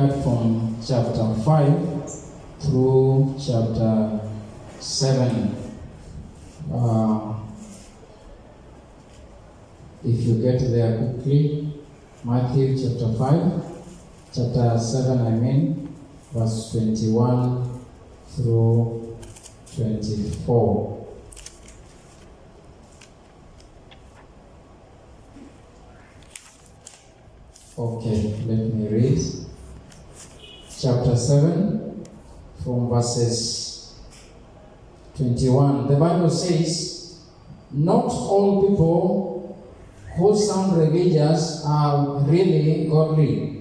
at from chapter 5 through chapter 7. If you get there quickly, Matthew chapter 5, chapter 7, verse 21 through 24. Okay, let me read. Chapter 7, from verses 21. The Bible says, "Not all people who sound religious are really godly.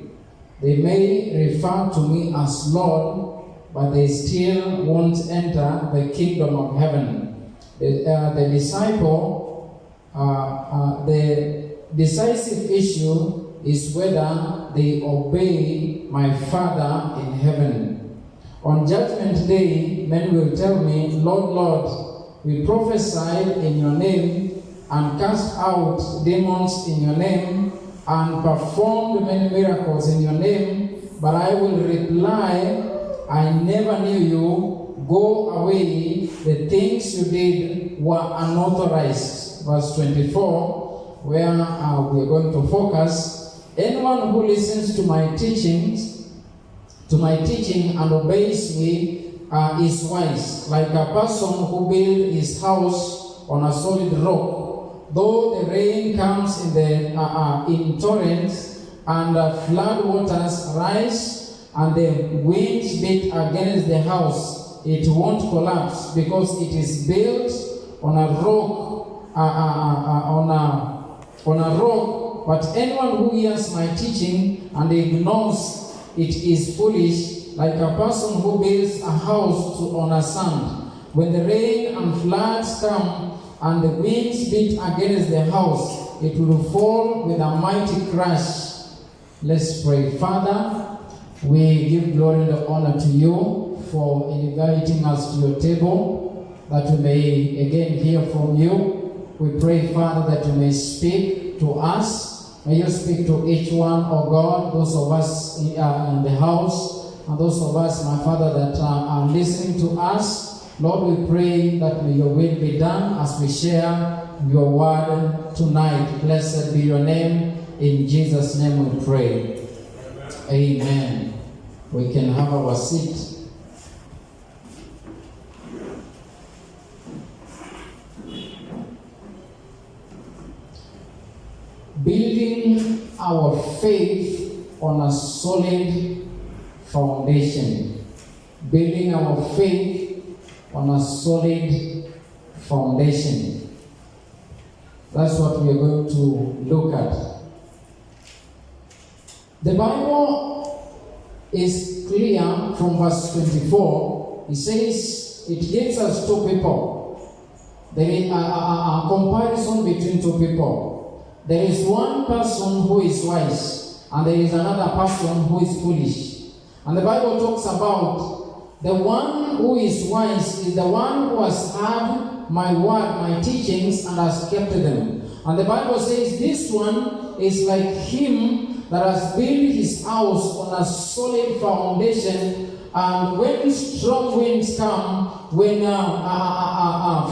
They may refer to me as Lord, but they still won't enter the kingdom of heaven." The decisive issue is whether they obey my Father in heaven. On Judgment Day, men will tell me, "Lord, Lord, we prophesied in your name and cast out demons in your name and performed many miracles in your name." But I will reply, "I never knew you. Go away. The things you did were unauthorized." Verse 24, where we're going to focus. "Anyone who listens to my teaching and obeys me is wise, like a person who built his house on a solid rock. Though the rain comes in torrents and flood waters rise and the winds beat against the house, it won't collapse because it is built on a rock. On a rock. But anyone who hears my teaching and ignores it is foolish, like a person who builds a house on a sand. When the rain and floods come and the winds beat against the house, it will fall with a mighty crash." Let's pray. Father, we give glory and honor to you for inviting us to your table, that we may again hear from you. We pray, Father, that you may speak to us. May you speak to each one, oh God, those of us in the house, and those of us, my Father, that are listening to us. Lord, we pray that may your will be done as we share your word tonight. Blessed be your name. In Jesus' name we pray. Amen. We can have our seat. Building our faith on a solid foundation. Building our faith on a solid foundation. That's what we are going to look at. The Bible is clear from verse 24. It says, it gives us two people. There is a comparison between two people. There is one person who is wise, and there is another person who is foolish. And the Bible talks about the one who is wise is the one who has heard my word, my teachings, and has kept them. And the Bible says this one is like him that has built his house on a solid foundation. And when strong winds come, when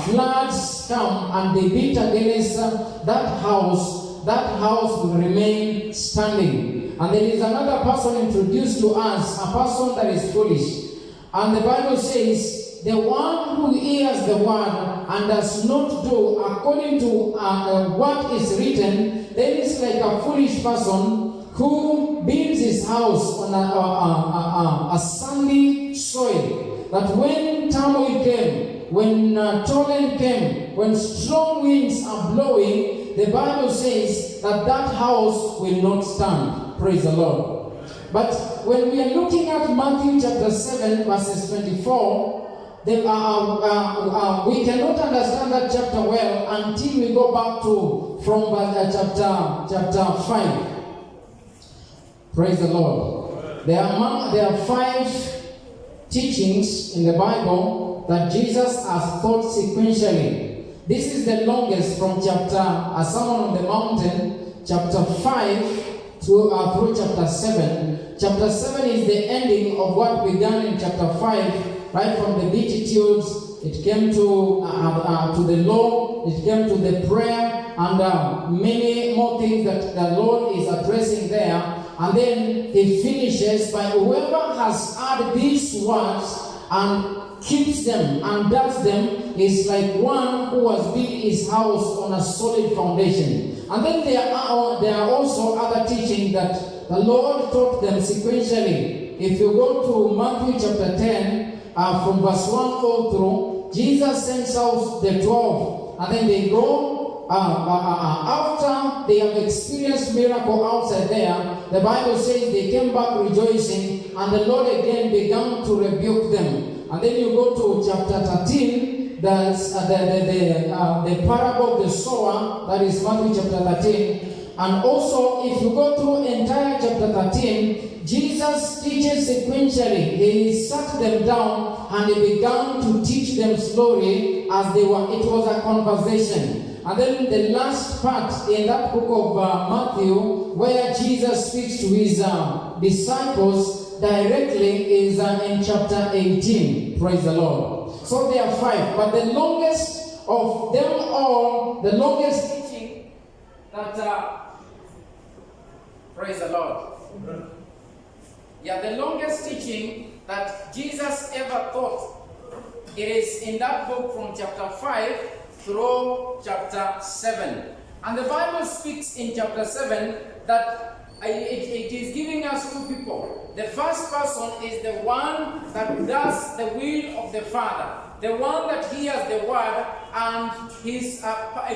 floods come and they beat against that house will remain standing. And there is another person introduced to us, a person that is foolish. And the Bible says, the one who hears the word and does not do according to what is written, there is like a foolish person who builds his house on a sandy soil. That when turmoil came, when torrent came, when strong winds are blowing, the Bible says that house will not stand. Praise the Lord. But when we are looking at Matthew chapter 7, verses 24, we cannot understand that chapter well until we go back from chapter 5. Praise the Lord. There are 5 teachings in the Bible that Jesus has taught sequentially. This is the longest from Sermon on the Mountain, chapter 5 through chapter 7. Chapter 7 is the ending of what began in chapter 5, right from the Beatitudes. It came to the law, it came to the prayer, and many more things that the Lord is addressing there. And then he finishes by whoever has heard these words and keeps them and does them is like one who has built his house on a solid foundation. And then there are also other teaching that the Lord taught them sequentially. If you go to Matthew chapter 10, from verse 1 all through, Jesus sends out the 12, and then they go. After they have experienced miracle outside there, the Bible says they came back rejoicing, and the Lord again began to rebuke them. And then you go to chapter 13, that's the parable of the sower, that is Matthew chapter 13. And also, if you go through entire chapter 13, Jesus teaches sequentially. He sat them down and he began to teach them slowly as they were. It was a conversation. And then the last part in that book of Matthew, where Jesus speaks to his disciples directly, is in chapter 18. Praise the Lord. So there are 5. But the longest of them all, the longest teaching that... praise the Lord. Yeah, the longest teaching that Jesus ever taught, it is in that book from chapter 5 through chapter 7. And the Bible speaks in chapter 7 that it is giving us 2 people. The first person is the one that does the will of the Father, the one that hears the word and his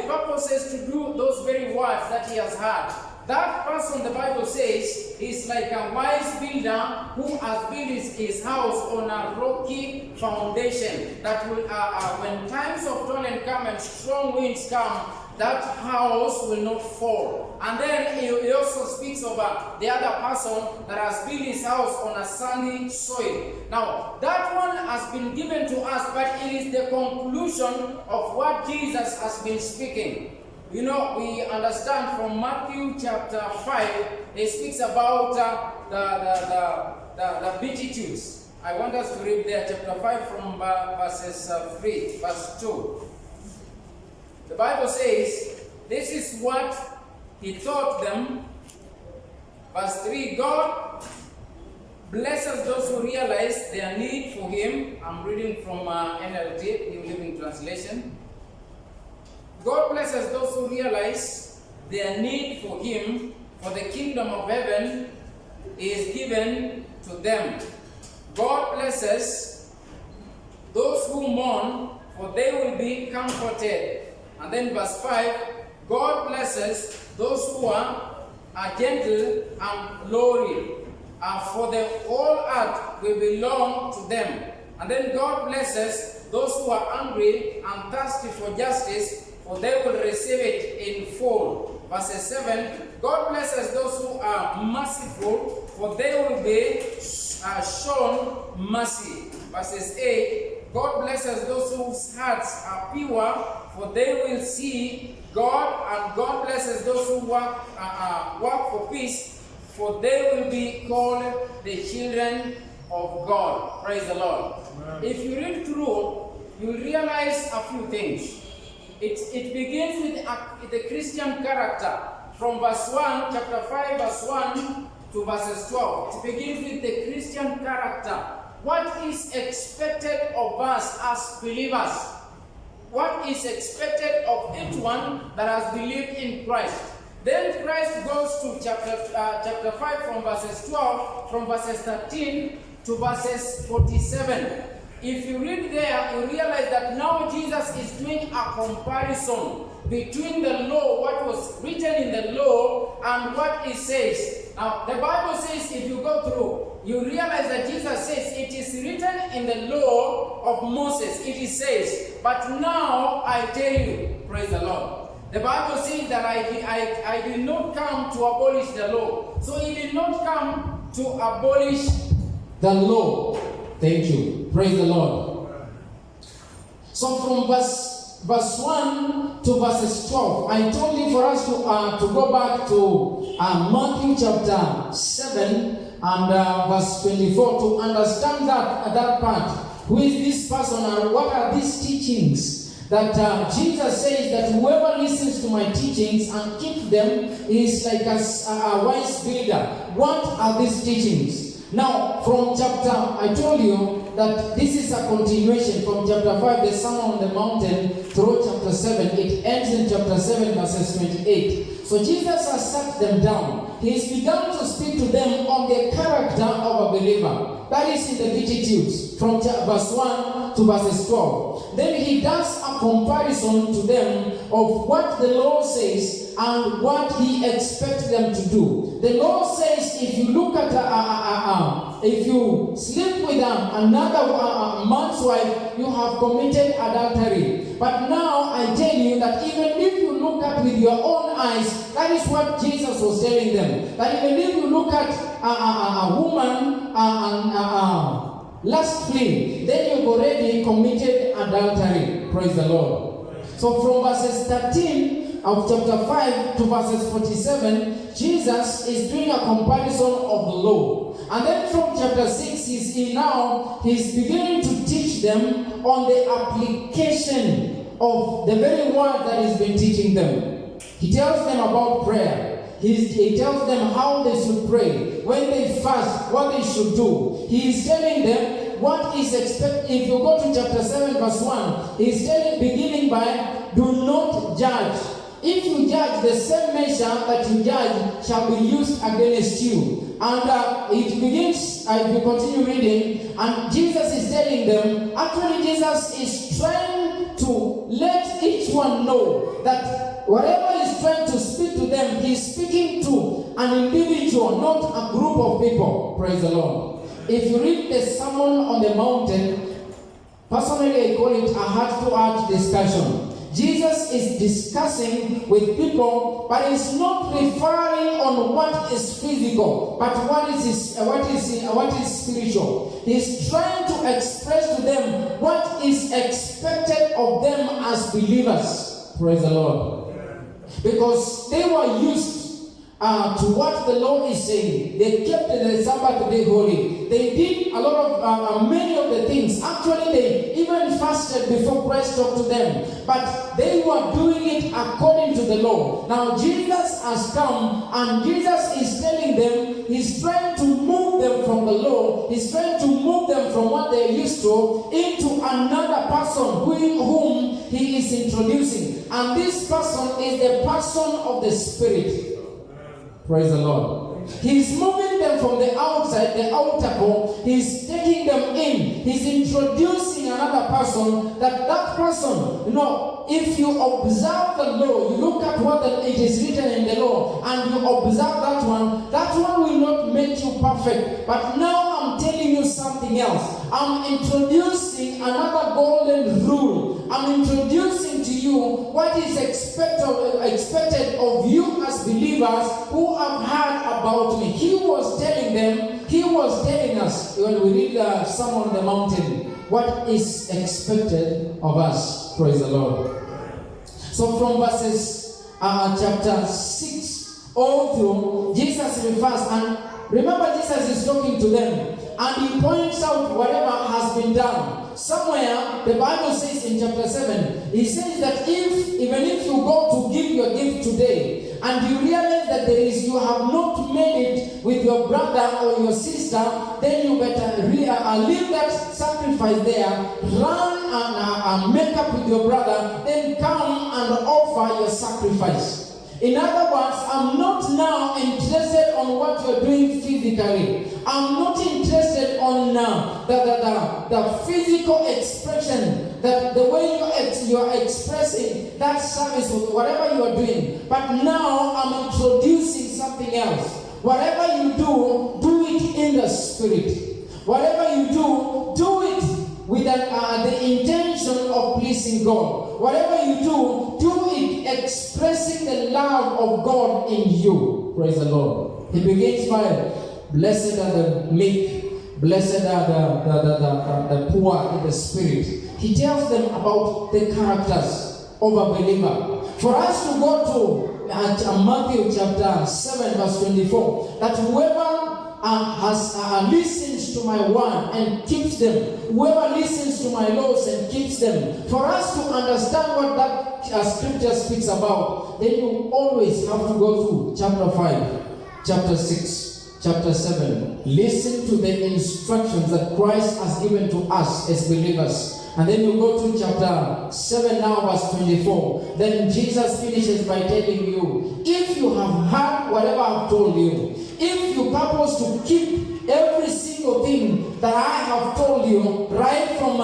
purposes to do those very words that he has heard. That person, the Bible says, is like a wise builder who has built his house on a rocky foundation. That will, when times of toil come and strong winds come, that house will not fall. And then he also speaks of the other person that has built his house on a sandy soil. Now, that one has been given to us, but it is the conclusion of what Jesus has been speaking. You know, we understand from Matthew chapter 5, it speaks about the Beatitudes. I want us to read there, chapter 5 from verse 2. The Bible says, this is what he taught them. Verse 3, God blesses those who realize their need for him. I'm reading from NLT, New Living Translation. God blesses those who realize their need for him, for the kingdom of heaven is given to them. God blesses those who mourn, for they will be comforted. And then verse 5, God blesses those who are gentle and lowly, for the whole earth will belong to them. And then God blesses those who are hungry and thirsty for justice, for they will receive it in full. Verse 7, God blesses those who are merciful, for they will be shown mercy. Verses 8, God blesses those whose hearts are pure, for they will see God. And God blesses those who work for peace, for they will be called the children of God. Praise the Lord. Amen. If you read through, you will realize a few things. It begins with the Christian character. From verse 1, chapter 5, verse 1 to verses 12. It begins with the Christian character. What is expected of us as believers? What is expected of each one that has believed in Christ? Then Christ goes to chapter 5 from verses 12, from verses 13 to verses 47. If you read there, you realize that now Jesus is doing a comparison between the law, what was written in the law, and what it says. Now, the Bible says, if you go through, you realize that Jesus says, it is written in the law of Moses, it is says, but now I tell you, praise the Lord. The Bible says that I did not come to abolish the law. So he did not come to abolish the law. Thank you. Praise the Lord. So from verse 1 to verses 12. I told you for us to go back to Matthew chapter 7 and verse 24 to understand that part. Who is this person and what are these teachings? That Jesus says that whoever listens to my teachings and keeps them is like a wise builder. What are these teachings? Now, from chapter, I told you that this is a continuation from chapter 5, the Sermon on the Mountain, through chapter 7. It ends in chapter 7, verses 28. So Jesus has sat them down. He has begun to speak to them on the character of a believer. That is in the Beatitudes, from verse 1 to verses 12. Then he does a comparison to them of what the law says and what he expects them to do. The law says if you look at if you sleep with another man's wife, you have committed adultery. But now I tell you that even if you look at with your own eyes, that is what Jesus was telling them. That even if you look at a woman lustfully, then you've already committed adultery. Praise the Lord. So from verses 13 of chapter 5 to verses 47, Jesus is doing a comparison of the law. And then from chapter 6, he's beginning to teach them on the application of the very word that he's been teaching them. He tells them about prayer. He tells them how they should pray. When they fast, what they should do. He is telling them what is expected. If you go to chapter 7 verse 1, he is beginning by, do not judge. If you judge, the same measure that you judge shall be used against you. And it begins, if you continue reading, and Jesus is telling them, actually Jesus is trying to let each one know that whatever he's trying to speak to them, he's speaking to an individual, not a group of people. Praise the Lord. If you read the Sermon on the Mountain, personally I call it a heart-to-heart discussion. Jesus is discussing with people, but he's not referring on what is physical, but what is spiritual. He's trying to express to them what is expected of them as believers. Praise the Lord. Because they were used to what the law is saying. They kept the Sabbath day holy. They did a lot of many of the things. Actually, they even fasted before Christ talked to them. But they were doing it according to the law. Now Jesus has come and Jesus is telling them, he's trying to move them from the law. He's trying to move them from what they're used to into another person whom he is introducing. And this person is the person of the Spirit. Praise the Lord. He's moving them from the outside, the outer court. He's taking them in. He's introducing another person. That person, if you observe the law, you look at what it is written in the law, and you observe that one will not make you perfect. But now I'm telling you something else. I'm introducing another golden rule. I'm introducing to you what is expected of you as believers who have heard about me. He was telling us when we read the Sermon on the Mountain, what is expected of us. Praise the Lord. So from verses chapter 6 all through, Jesus refers, and remember Jesus is talking to them, and he points out whatever has been done. Somewhere, the Bible says in chapter 7, he says that even if you go to give your gift today, and you realize that you have not made it with your brother or your sister, then you better leave that sacrifice there, run and make up with your brother, then come and offer your sacrifice. In other words, I'm not now interested on what you're doing physically. I'm not interested on the physical expression, that the way you're expressing that service or whatever you are doing. But now I'm introducing something else. Whatever you do it in the Spirit. Whatever you do it with the intention of pleasing God. Whatever you do it expressing the love of God in you. Praise the Lord. He begins by, blessed are the meek, blessed are the poor in the spirit. He tells them about the characters. of a believer. For us to go to Matthew chapter 7 verse 24, that whoever listens to my word and keeps them, whoever listens to my laws and keeps them, for us to understand what that scripture speaks about, then you always have to go through chapter 5, chapter 6, chapter 7. Listen to the instructions that Christ has given to us as believers. And then you go to chapter 7 now, verse 24. Then Jesus finishes by telling you, if you have heard whatever I've told you, if you purpose to keep every single thing that I have told you, right from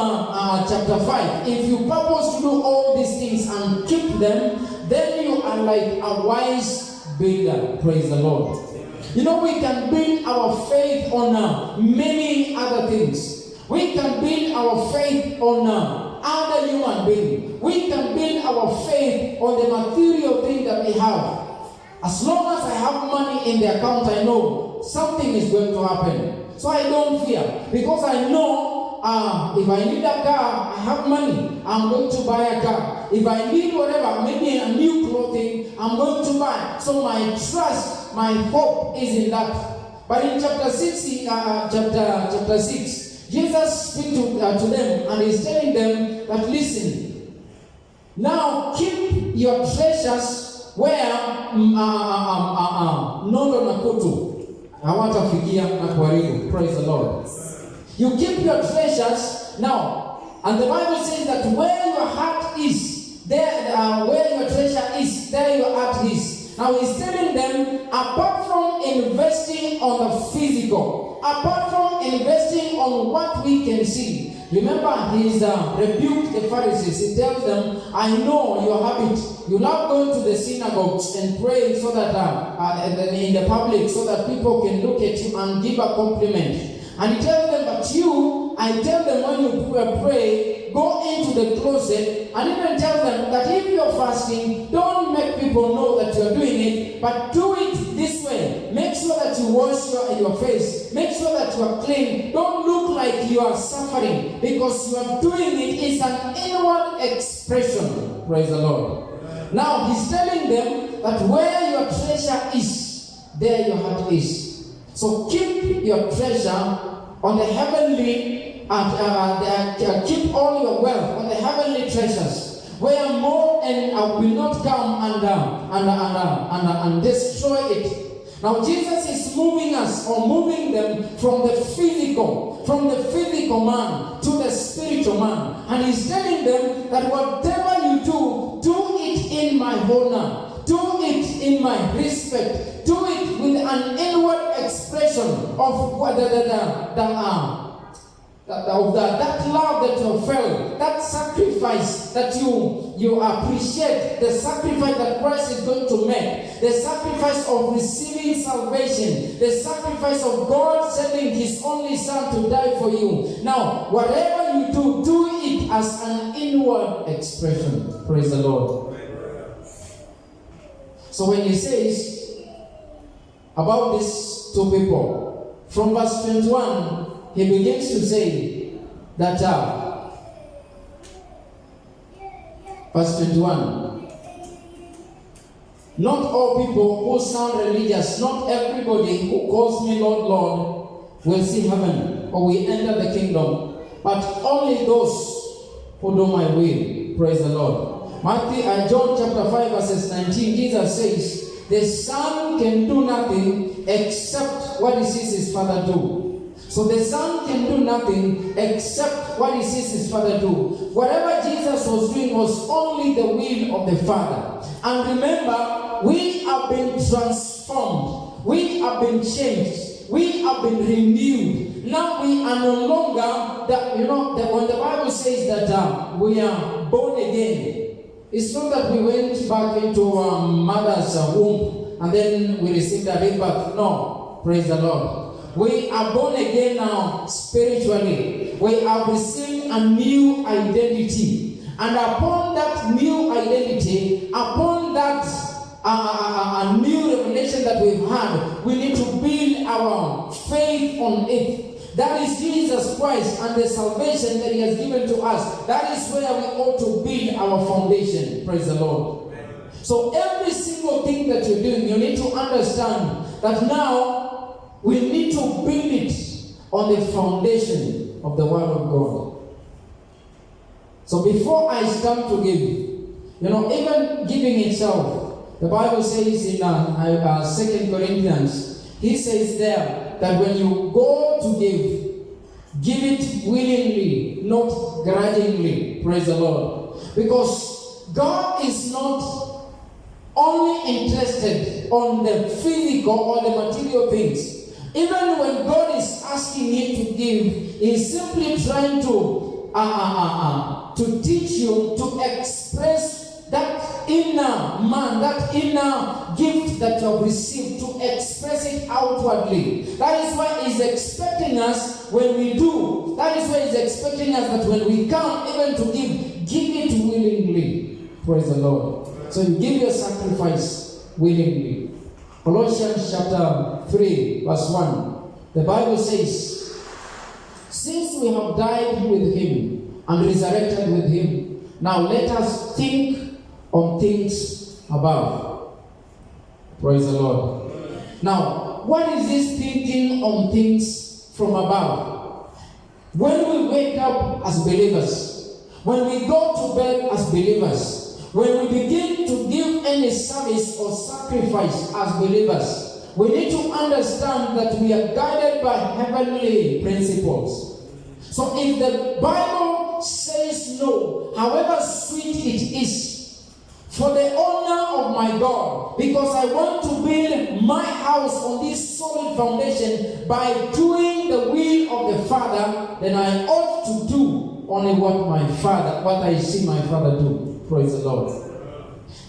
chapter 5, if you purpose to do all these things and keep them, then you are like a wise builder. Praise the Lord. You know, we can build our faith on many other things. We can build our faith on other human beings. We can build our faith on the material thing that we have. As long as I have money in the account, I know something is going to happen. So I don't fear, because I know if I need a car, I have money, I'm going to buy a car. If I need whatever, maybe a new clothing, I'm going to buy. So my trust, my hope is in that. But in chapter 6, chapter 6, Jesus speaks to them and is telling them that, listen, now keep your treasures where nondo na kutu hawatafikia na kuharibu. Praise the Lord. You keep your treasures now, and the Bible says that where your heart is, there, where your treasure is, there your heart is. Now he's telling them, apart from investing on the physical, apart from investing on what we can see. Remember, he's rebuked the Pharisees. He tells them, I know your habit. You love going to the synagogues and praying so that in the public, so that people can look at you and give a compliment. And he tells them, but you, I tell them when you pray, go into the closet, and even tell them that if you're fasting, don't make people know that you're doing it, but do it this way. Make sure that you wash your face. Make sure that you are clean. Don't look like you are suffering, because you are doing it is an inward expression. Praise the Lord. Now he's telling them that where your treasure is, there your heart is. So keep your treasure on the heavenly, keep all your wealth on the heavenly treasures, where more and will not come and destroy it. Now Jesus is moving us, or moving them from the physical man to the spiritual man, and he's telling them that whatever you do, do it in my honor. Do it in my respect. Do it with an inward expression of that love that you felt, that sacrifice that you appreciate, the sacrifice that Christ is going to make, the sacrifice of receiving salvation, the sacrifice of God sending His only Son to die for you. Now, whatever you do, do it as an inward expression. Praise the Lord. So when he says about these two people, from verse 21, he begins to say that, verse 21, not all people who sound religious, not everybody who calls me Lord, Lord, will see heaven or will enter the kingdom, but only those who do my will. Praise the Lord. John chapter 5 verses 19, Jesus says, the Son can do nothing except what he sees his Father do. So the Son can do nothing except what he sees his Father do. Whatever Jesus was doing was only the will of the Father. And remember, we have been transformed. We have been changed. We have been renewed. Now we are no longer, when the Bible says that we are born again, it's not that we went back into our mother's womb and then we received a rebirth. No, praise the Lord. We are born again now spiritually. We have received a new identity. And upon that new identity, upon that a new revelation that we've had, we need to build our faith on it. That is Jesus Christ and the salvation that He has given to us. That is where we ought to build our foundation. Praise the Lord. So every single thing that you're doing, you need to understand that now we need to build it on the foundation of the Word of God. So before I start to give, even giving itself, the Bible says in 2 Corinthians, he says there that when you go to give it willingly, not grudgingly. Praise the Lord. Because God is not only interested on the physical or the material things. Even when God is asking you to give, He's simply trying to teach you to express that inner man, that inner gift that you have received, to express it outwardly. That is why He's expecting us when we do. That is why He's expecting us that when we come even to give it willingly. Praise the Lord. So you give your sacrifice willingly. Colossians chapter 3 verse 1. The Bible says, since we have died with Him and resurrected with Him, now let us think on things above. Praise the Lord. Now, what is this thinking on things from above? When we wake up as believers, when we go to bed as believers, when we begin to give any service or sacrifice as believers, we need to understand that we are guided by heavenly principles. So if the Bible says no, however sweet it is, for the honor of my God, because I want to build my house on this solid foundation by doing the will of the Father, then I ought to do only what I see my Father do. Praise the Lord.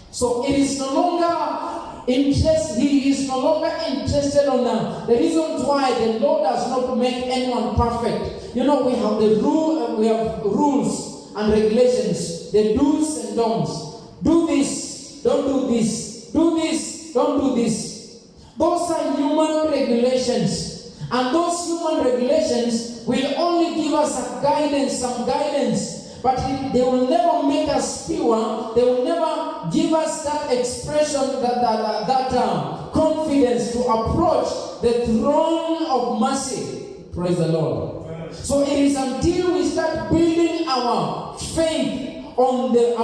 So it is no longer He is no longer interested on the reasons why the Lord does not make anyone perfect. We have we have rules and regulations, the do's and don'ts. Do this, don't do this. Do this, don't do this. Those are human regulations. And those human regulations will only give us some guidance. But they will never make us pure. They will never give us that expression, that confidence to approach the throne of mercy. Praise the Lord. So it is until we start building our faith upon the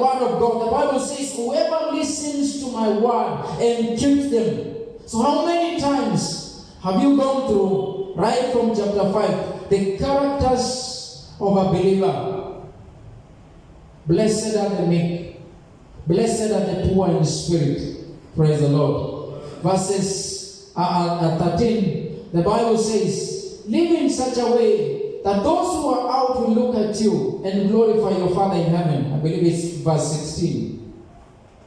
word of God. The Bible says, whoever listens to my word and keeps them. So how many times have you gone through, right from chapter 5, the characters of a believer? Blessed are the meek, blessed are the poor in spirit. Praise the Lord. Verses 13, the Bible says, live in such a way that those who are out will look at you and glorify your Father in heaven. I believe it's verse 16.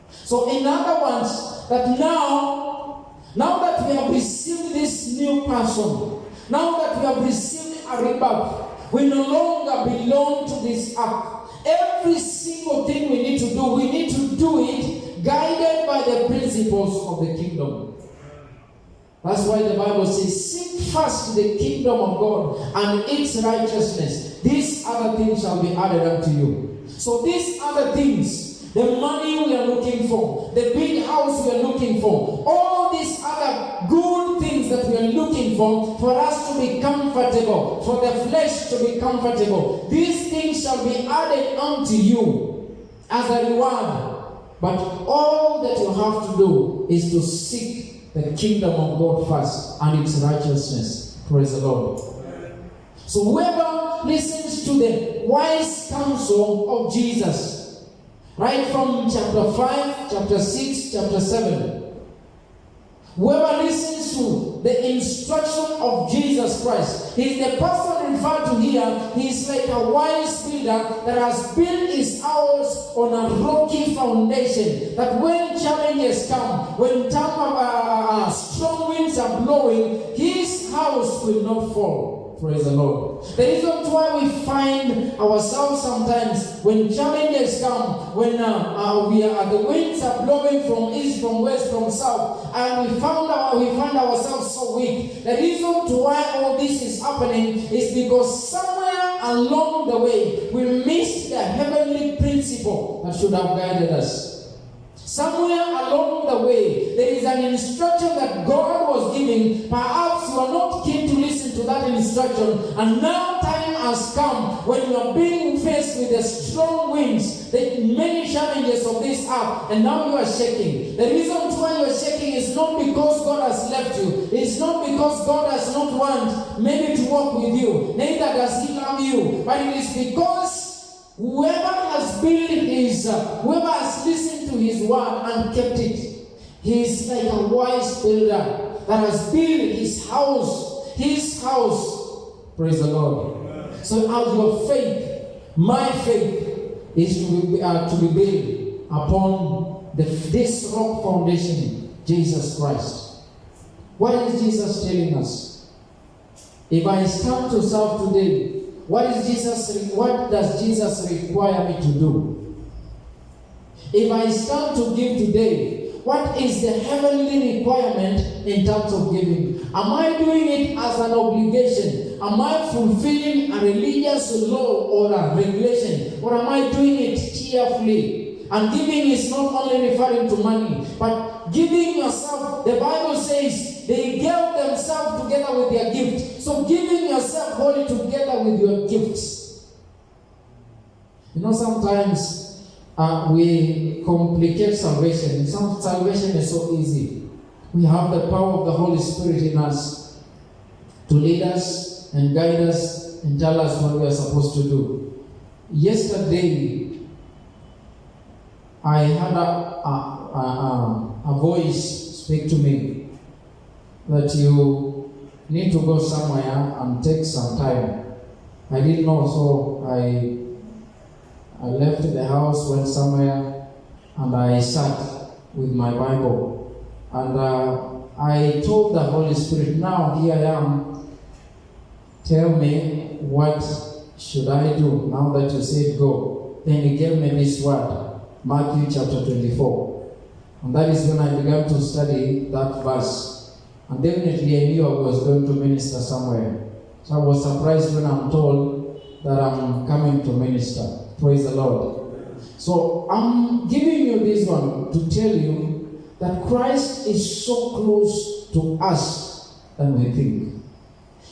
So in other words, that now that we have received this new person, now that we have received a rebirth, we no longer belong to this earth. Every single thing we need to do it guided by the principles of the kingdom. That's why the Bible says, seek first the kingdom of God and its righteousness. These other things shall be added unto you. So these other things, the money we are looking for, the big house we are looking for, all these other good things that we are looking for us to be comfortable, for the flesh to be comfortable, these things shall be added unto you as a reward. But all that you have to do is to seek the kingdom of God first and its righteousness. Praise the Lord. So whoever listens to the wise counsel of Jesus, right from chapter 5, chapter 6, chapter 7, whoever listens to the instruction of Jesus Christ, he is the person referred to here. He is like a wise builder that has built his house on a rocky foundation, that when challenges come, when strong winds are blowing, his house will not fall. Praise the Lord. The reason why we find ourselves sometimes when challenges come, when the winds are blowing from east, from west, from south, and we find ourselves so weak. The reason why all this is happening is because somewhere along the way we missed the heavenly principle that should have guided us. Somewhere along the way, there is an instruction that God was giving. Perhaps you are not keen to listen to that instruction. And now time has come when you are being faced with the strong winds, the many challenges of this earth, and now you are shaking. The reason why you are shaking is not because God has left you. It's not because God does not want maybe to walk with you. Neither does He love you. But it is because whoever has listened to His word and kept it, he is like a wise builder that has built his house. Praise the Lord. Amen. So as your faith, my faith, is to be built upon this rock foundation, Jesus Christ. What is Jesus telling us? If I stand to serve today, what does Jesus require me to do? If I stand to give today, what is the heavenly requirement in terms of giving? Am I doing it as an obligation? Am I fulfilling a religious law or a regulation? Or am I doing it cheerfully? And giving is not only referring to money, but giving yourself. The Bible says they gave themselves together with their gift. So giving yourself wholly together with your gifts. You know, sometimes we complicate salvation. Salvation is so easy. We have the power of the Holy Spirit in us to lead us and guide us and tell us what we are supposed to do. Yesterday, I had a voice speak to me that you need to go somewhere and take some time. I didn't know, so I left the house, went somewhere, and I sat with my Bible. And I told the Holy Spirit, now here I am. Tell me, what should I do now that you said go? Then He gave me this word, Matthew chapter 24. And that is when I began to study that verse. And definitely I knew I was going to minister somewhere. So I was surprised when I'm told that I'm coming to minister. Praise the Lord. So I'm giving you this one to tell you that Christ is so close to us than we think.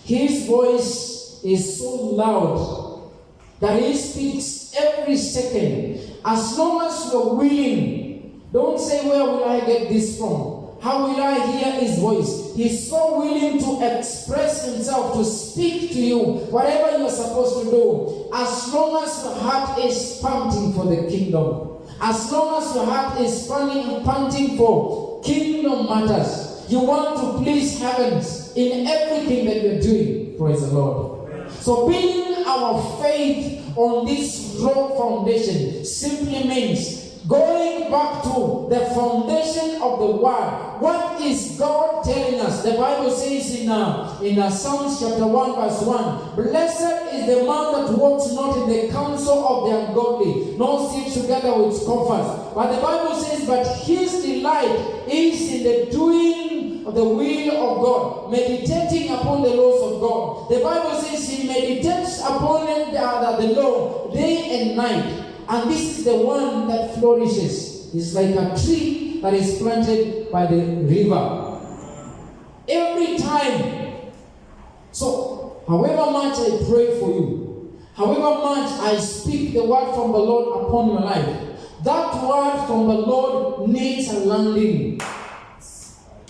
His voice is so loud that He speaks every second. As long as you're willing, don't say, where will I get this from? How will I hear His voice? He's so willing to express Himself, to speak to you, whatever you're supposed to do. As long as your heart is panting for the kingdom. As long as your heart is panting for kingdom matters. You want to please heavens in everything that you're doing. Praise the Lord. So building our faith on this rock foundation simply means going back to the foundation of the Word. What is God telling us? The Bible says in Psalms chapter 1 verse 1, blessed is the man that walks not in the counsel of the ungodly, nor sits together with scoffers. But the Bible says, but his delight is in the doing of the will of God, meditating upon the laws of God. The Bible says he meditates upon the law day and night. And this is the one that flourishes. It's like a tree that is planted by the river. Every time. So, however much I pray for you, however much I speak the word from the Lord upon your life, that word from the Lord needs a landing.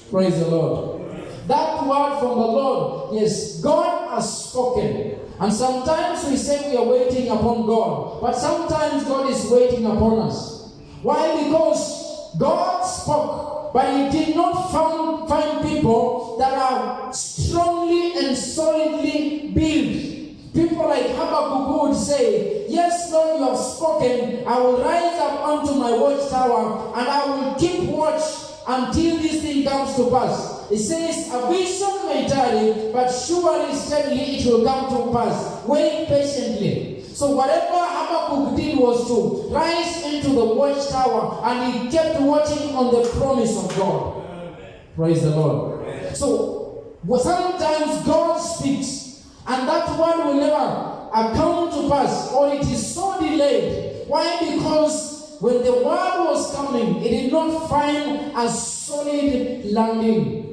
Praise the Lord. That word from the Lord, yes, God has spoken. And sometimes we say we are waiting upon God, but sometimes God is waiting upon us. Why? Because God spoke, but He did not find people that are strongly and solidly built. People like Habakkuk would say, yes, Lord, you have spoken. I will rise up onto my watchtower, and I will keep watch until this thing comes to pass. It says, a vision may tarry, but surely steadily it will come to pass. Wait patiently. So whatever Habakkuk did was to rise into the watchtower, and he kept watching on the promise of God. Praise the Lord. So sometimes God speaks, and that word will never come to pass, or it is so delayed. Why? Because when the word was coming, it did not find a solid landing.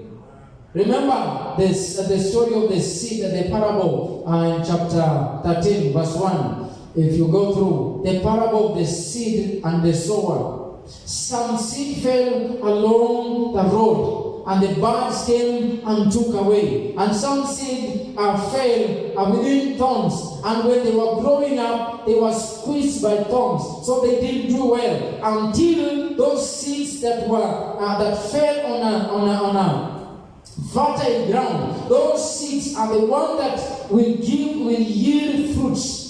Remember this, the story of the seed, the parable in chapter 13, verse 1. If you go through the parable of the seed and the sower, some seed fell along the road, and the birds came and took away. And some seed fell within thorns, and when they were growing up, they were squeezed by thorns, so they didn't do well until those seeds that were that fell on a fertile ground. Those seeds are the one that will yield fruits.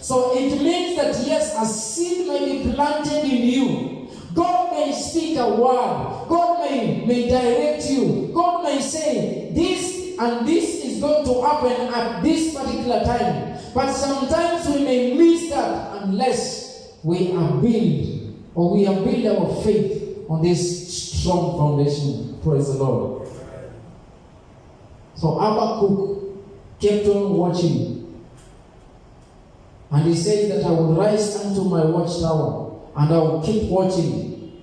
So it means that yes, a seed may be planted in you. God may speak a word. God may direct you. God may say this and this is going to happen at this particular time. But sometimes we may miss that unless we are build our faith on this strong foundation. Praise the Lord. So Habakkuk kept on watching. And he said that I will rise unto my watchtower, and I will keep watching.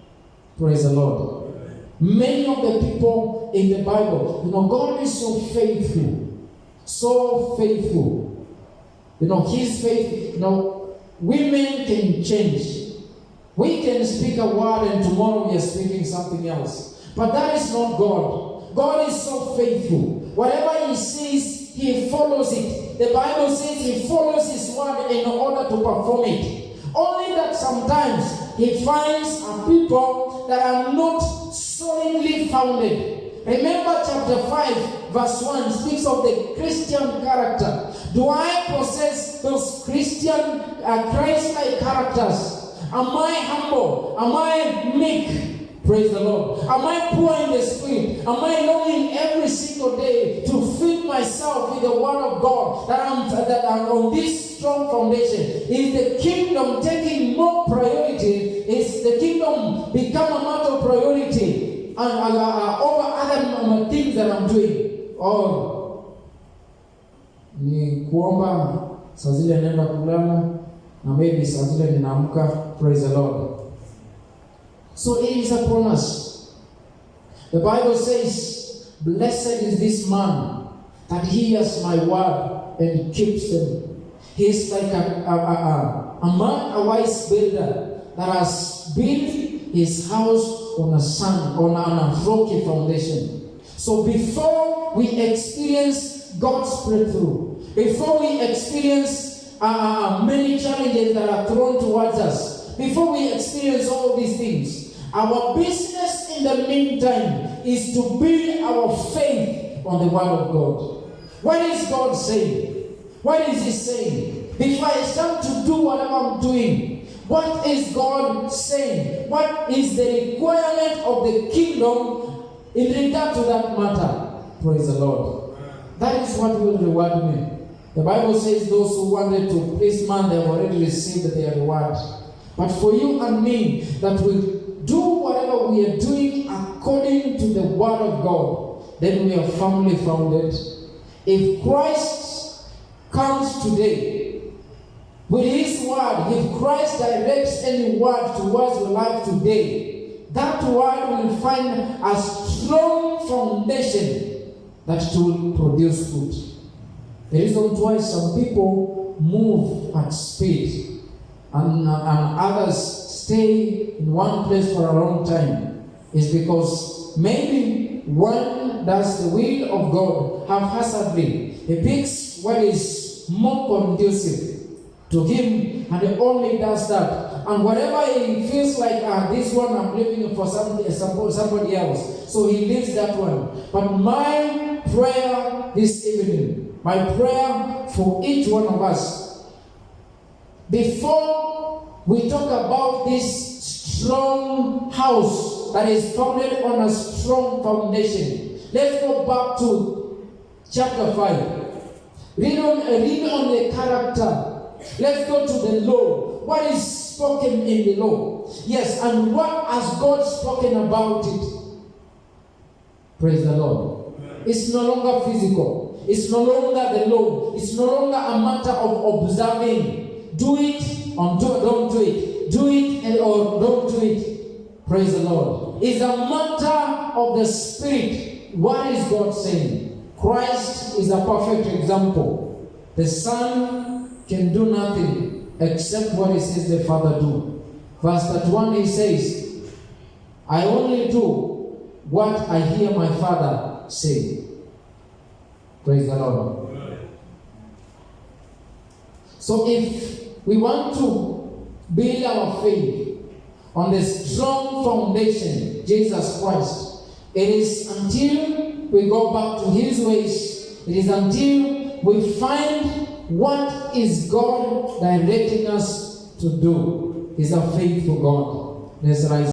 Praise the Lord. Many of the people in the Bible, God is so faithful. So faithful. His faith, women can change. We can speak a word and tomorrow we are speaking something else. But that is not God. God is so faithful. Whatever he says, he follows it. The Bible says he follows his word in order to perform it. Only that sometimes he finds people that are not solidly founded. Remember chapter 5 verse 1 speaks of the Christian character. Do I possess those Christian Christ-like characters? Am I humble? Am I meek? Praise the Lord. Am I poor in the spirit? Am I longing every single day to feed myself with the word of God that I'm on this strong foundation? Is the kingdom taking more priority? Is the kingdom become a matter of priority over other things that I'm doing? Or ni kuomba saa zile naenda kulala na maybe saa zile ninaamka. Praise the Lord. So it is upon us. The Bible says, blessed is this man that hears my word and keeps them. He is like a man, a wise builder that has built his house on a sand, on a rocky foundation. So before we experience God's breakthrough, before we experience many challenges that are thrown towards us, before we experience all these things, our business in the meantime is to build our faith on the word of God. What is God saying? What is he saying? Before I start to do whatever I'm doing, what is God saying? What is the requirement of the kingdom in regard to that matter? Praise the Lord. That is what will reward me. The Bible says those who wanted to please man, they have already received their reward. But for you and me, that will do whatever we are doing according to the word of God, then we are firmly founded. If Christ comes today with his word, if Christ directs any word towards your life today, that word will find a strong foundation that will produce fruit. The reason why some people move at speed and others stay in one place for a long time is because maybe one does the will of God haphazardly. He picks what is more conducive to him and he only does that. And whatever he feels like, this one I'm leaving for somebody else, so he leaves that one. But my prayer this evening, my prayer for each one of us, before we talk about this strong house that is founded on a strong foundation, Let's go back to chapter 5. Read on the character. Let's go to the law. What is spoken in the law? Yes, and what has God spoken about it? Praise the Lord. It's no longer physical. It's no longer the law. It's no longer a matter of observing. Do it or don't do it. Do it or don't do it. Praise the Lord. It's a matter of the Spirit. What is God saying? Christ is a perfect example. The Son can do nothing except what he says the Father do. Verse 31, he says, I only do what I hear my Father say. Praise the Lord. So if we want to build our faith on the strong foundation, Jesus Christ, it is until we go back to his ways, it is until we find what is God directing us to do. He's a faithful God. Let's rise.